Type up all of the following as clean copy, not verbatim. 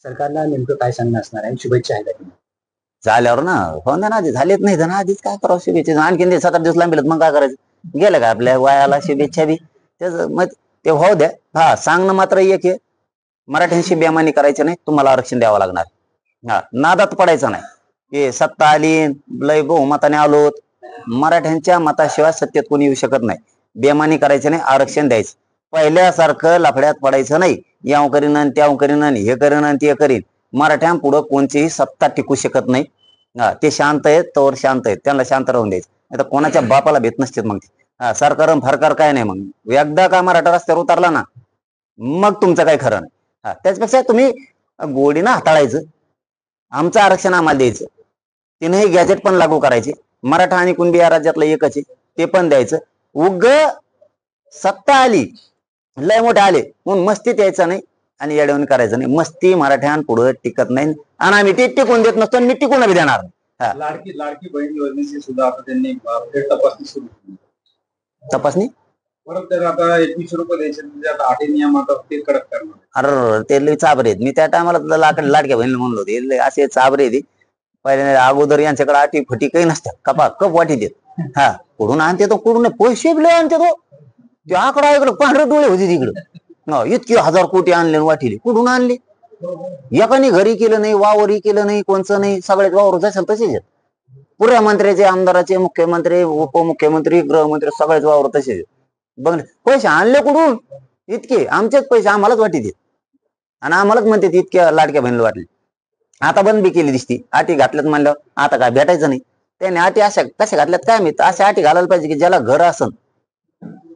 सरकारला नेमकं काय सांगणं असणार आहे? शुभेच्छा आहेत का? झाल्यावर ना हो ना आधी झालेच नाही ना आधीच काय करावं शुभेच्छा आणखीन ते 7-8 दिवस लांबील मग काय करायचं गेलं का आपल्या वयाला शुभेच्छा बी त्याच मग ते होऊ द्या. हा सांगणं मात्र एक आहे मराठ्यांशी बेमानी करायचं नाही तुम्हाला आरक्षण द्यावं लागणार. हा नादात पडायचं नाही हे सत्ता आली लय बहुमताने आलोत मराठ्यांच्या मताशिवाय सत्तेत कोणी येऊ शकत नाही. बेमानी करायचं नाही आरक्षण द्यायचं पहिल्यासारखं लफड्यात पडायचं नाही याव करीन आणि त्याव करीन आणि हे करीन आणि ते करीन. मराठ्यांपुढं कोणतीही सत्ता टिकू शकत नाही. हा ते शांत आहेत तोवर शांत आहेत त्यांना शांत राहून द्यायचं नाही तर कोणाच्या बापाला भेट नसते. मग हा सरकार फरकार काय नाही मग एकदा का मराठा रस्त्यावर उतरला ना मग तुमचं काय खरं नाही. हा त्याच्यापेक्षा तुम्ही गोडीनं हाताळायचं आमचं आरक्षण आम्हाला द्यायचं तिनेही गॅजेट पण लागू करायचे मराठा आणि कुणबी या राज्यातलं एकच आहे ते पण द्यायचं. उग सत्ता आली लय मोठे आले म्हणून मस्तीत यायचं नाही आणि येडवण करायचं नाही. मस्ती मराठ्यांपुढे टिकत नाही आणि आम्ही ते टिकून देत नसतो मी टिकून बी देणार नाही. लाडकी बहीण योजनेची सुद्धा आता त्यांनी तपासणी सुरू केली. तपासणी परत आता 21 रुपये द्यायचे म्हणजे आता 8 नियम आता ते कडक करणार. अरे ते लय चाबरे आहेत मी त्या टायमाला लाडक्या बहिणीला म्हणलो होते असे चाबरे आहेत पहिले अगोदर यांच्याकडे आठी फटी काही नसतात कपा कप वाटी देत. हा कुठून आणते तो कुठून पैसे बी आणते तो ते आकडा इकडं पांढरे डोळे होते तिकडं इतके 1000 कोटी आणले वाटीले कुठून आणले. एकाने घरी केलं नाही वावरही केलं नाही कोणचं नाही सगळ्यात वावर जसेल तसेच आहेत. पुऱ्या मंत्र्याचे आमदाराचे मुख्यमंत्री उपमुख्यमंत्री गृहमंत्री सगळेच वावर तसेच बघ पैसे आणले कुठून इतके आमचेच पैसे आम्हालाच वाटी देत आणि आम्हालाच म्हणते इतक्या लाडक्या बहिणीला वाटले. आता बंद बी केली दिसती आटी घातल्यात म्हणलं आता काय भेटायचं नाही. त्याने आटी अशा कशा घातल्यात काय माहित अशा आटी घालायला पाहिजे की ज्याला घर असन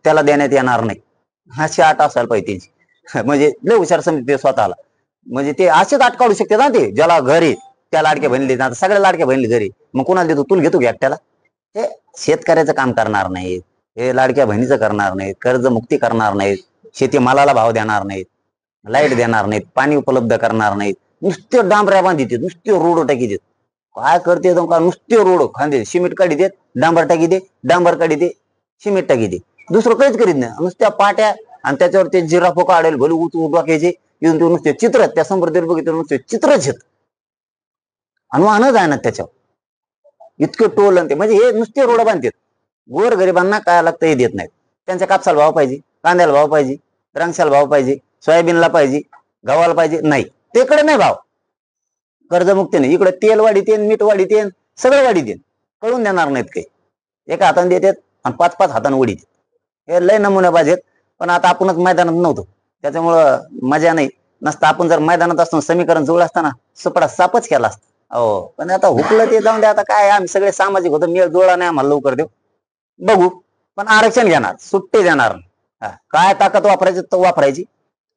त्याला देण्यात येणार नाही अशी आट असायला पाहिजे त्यांची. म्हणजे लय हुशार समजते स्वतःला म्हणजे ते असेच आट काढू शकते ना ते ज्याला घर आहे त्या लाडक्या बहिणीला देतात सगळ्या लाडक्या बहिणीला घरी मग कुणाला देतो तुला घेतो की एकट्याला. हे शेतकऱ्याचं काम करणार नाहीत हे लाडक्या बहिणीचं करणार नाहीत कर्जमुक्ती करणार नाहीत शेतीमालाला भाव देणार नाहीत लाईट देणार नाहीत पाणी उपलब्ध करणार नाहीत नुसते डांबऱ्या बांधित नुसते रोड टाकी देत. काय करते का नुसते रोड खांदे सिमेंट काढी देत डांबर टाकी दे डांबर काढी दे सिमेंट टाकी दे दुसरं काहीच करीत नाही. नुसत्या पाट्या आणि त्याच्यावर ते जिराफो काढेल भले उचू डोक्याचे येऊन ते नुसते चित्र त्या संपर्क बघितलं नुसते चित्रच येत आणि वाहनच आहे ना त्याच्यावर इतके टोल ते म्हणजे हे नुसते रोड बांधतात. गोर गरिबांना काय लागतं हे देत नाहीत. त्यांच्या कापसाला भाव पाहिजे कांद्याला भाव पाहिजे द्राक्षाला भाव पाहिजे सोयाबीनला पाहिजे गव्हाला पाहिजे नाही तिकडे नाही भाव. कर्जमुक्ती नाही इकडे तेल वाढीते मीठ वाढीते सगळं वाढीते कळून देणार नाहीत काही एका हाताने देतात आणि 5-5 हाताने उडीत हे लय नमुने पाहिजेत. पण आता आपणच मैदानात नव्हतो त्याच्यामुळं मजा नाही नसतं. आपण जर मैदानात असतो समीकरण जुळलं असताना सुपडा सापच केला असता. हो पण आता हुकलं ते जाऊन दे आता काय आम्ही सगळे सामाजिक होतो मेळ जुळला नाही आम्हाला लवकर देऊ बघू पण आरक्षण घेणार सुट्टी देणार काय ताकद वापरायची तो वापरायची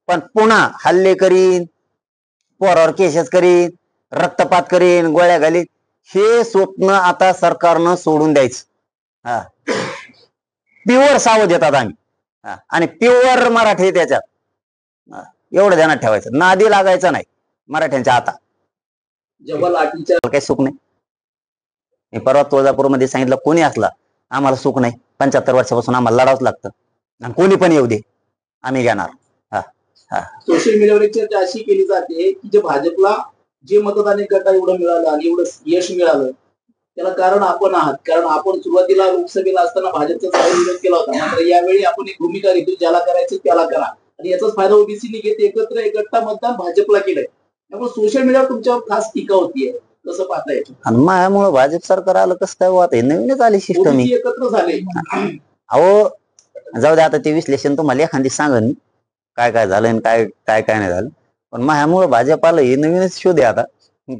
पण पुन्हा हल्ले करीन पोरावर केसेस करीन रक्तपात करीन गोळ्या घालीन हे स्वप्न आता सरकारनं सोडून द्यायचं. हा प्युअर सावध येतात आम्ही आणि प्युअर मराठी त्याच्यात एवढं ध्यानात ठेवायचं नादी लागायचं नाही मराठ्यांच्या आता जेव्हा लाठीच्या काही सुख नाही. मी परवा तुळजापूरमध्ये सांगितलं कोणी असला आम्हाला सुख नाही 75 वर्षापासून आम्हाला लढावंच लागतं आणि कोणी पण येऊ दे आम्ही घेणार. सोशल मीडियावर एक चर्चा अशी केली जाते की जे भाजपला जे मतदान गटा एवढं मिळालं आणि एवढं यश मिळालं त्याला कारण आपण आहात. कारण आपण सुरुवातीला लोकसभेला असताना भाजपचा जाहीर विरोध केला होता मात्र यावेळी आपण एक भूमिका घेतो ज्याला करायचं त्याला करा आणि याचाच फायदा ओबीसीने घेत एकत्र एकट्टा मतदान भाजपला केलंय. त्यामुळे सोशल मीडियावर तुमच्यावर खास टीका होतीये कसं पाहताय. आणि माझ्यामुळे भाजप सरकार आलं कसं काय वाटत नवीनच आली सिस्टम एकत्र झाले. अहो जाऊ दे आता ते विश्लेषण तुम्हाला एखादी सांगन काय काय झालं आणि काय काय काय नाही झालं पण माझ्यामुळे भाजप आलं हे नवीनच शोध आहे आता.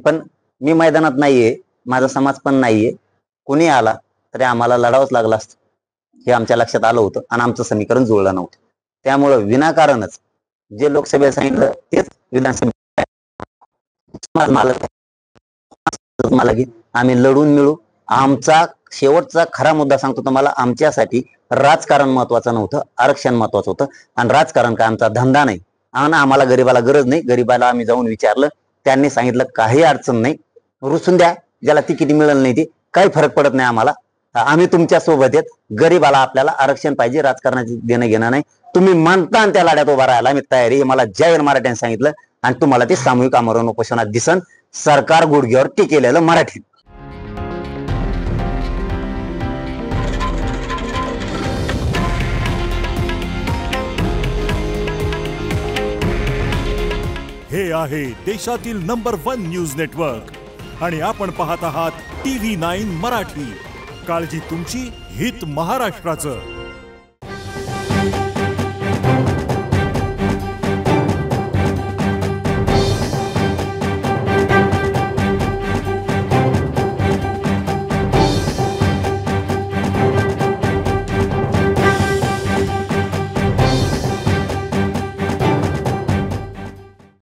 पण मी मैदानात नाहीये माझा समाज पण नाहीये कोणी आला तरी आम्हाला लढावंच लागलं असतं हे आमच्या लक्षात आलं होतं आणि आमचं समीकरण जुळलं नव्हतं. त्यामुळं विनाकारणच जे लोकसभेला सांगितलं तेच विधानसभेत आम्ही लढून मिळू. आमचा शेवटचा खरा मुद्दा सांगतो तुम्हाला आमच्यासाठी राजकारण महत्वाचं नव्हतं आरक्षण महत्वाचं होतं आणि राजकारण का आमचा धंदा नाही आणि आम्हाला गरीबाला गरज नाही. गरीबाला आम्ही जाऊन विचारलं त्यांनी सांगितलं काही अडचण नाही रुसून द्या ज्याला तिकीट मिळालं नाही ते काही फरक पडत नाही आम्हाला आम्ही तुमच्या सोबत आहेत. गरीबाला आपल्याला आरक्षण पाहिजे राजकारणाचे देणं घेणं नाही. तुम्ही म्हणता त्या लढ्यात उभा राहायला आम्ही तयारी मला जय मराठ्यांनी सांगितलं आणि तुम्हाला ते सामूहिक आमरण उपोषणात दिसन सरकार गुडघ्यावर टिकेलेलं मराठी. हे आहे देशातील नंबर 1 न्यूज नेटवर्क आणि आपण पाहत आहात TV9 मराठी. काळजी तुमची, हित महाराष्ट्राचं.